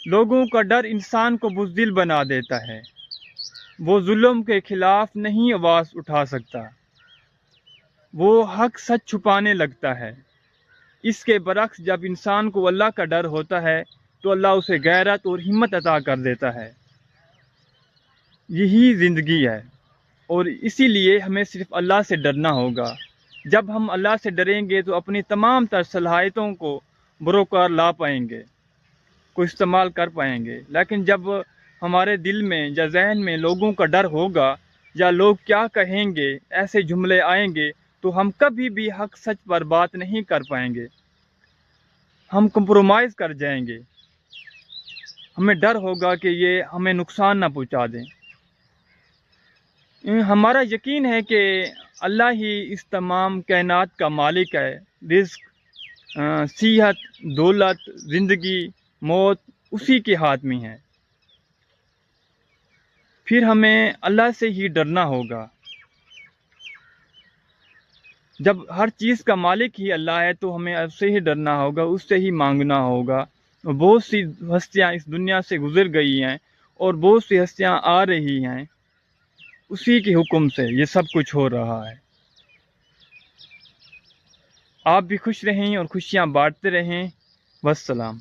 لوگوں کا ڈر انسان کو بزدل بنا دیتا ہے، وہ ظلم کے خلاف نہیں آواز اٹھا سکتا، وہ حق سچ چھپانے لگتا ہے۔ اس کے برعکس جب انسان کو اللہ کا ڈر ہوتا ہے تو اللہ اسے غیرت اور ہمت عطا کر دیتا ہے۔ یہی زندگی ہے، اور اسی لیے ہمیں صرف اللہ سے ڈرنا ہوگا۔ جب ہم اللہ سے ڈریں گے تو اپنی تمام تر صلاحیتوں کو بروکار لا پائیں گے، کو استعمال کر پائیں گے۔ لیکن جب ہمارے دل میں یا ذہن میں لوگوں کا ڈر ہوگا یا لوگ کیا کہیں گے ایسے جملے آئیں گے تو ہم کبھی بھی حق سچ پر بات نہیں کر پائیں گے، ہم کمپرومائز کر جائیں گے۔ ہمیں ڈر ہوگا کہ یہ ہمیں نقصان نہ پہنچا دیں۔ ہمارا یقین ہے کہ اللہ ہی اس تمام کائنات کا مالک ہے۔ رزق، صحت، دولت، زندگی، موت اسی کے ہاتھ میں ہے۔ پھر ہمیں اللہ سے ہی ڈرنا ہوگا۔ جب ہر چیز کا مالک ہی اللہ ہے تو ہمیں اس سے ہی ڈرنا ہوگا، اس سے ہی مانگنا ہوگا۔ بہت سی ہستیاں اس دنیا سے گزر گئی ہیں اور بہت سی ہستیاں آ رہی ہیں، اسی کے حکم سے یہ سب کچھ ہو رہا ہے۔ آپ بھی خوش رہیں اور خوشیاں بانٹتے رہیں۔ والسلام۔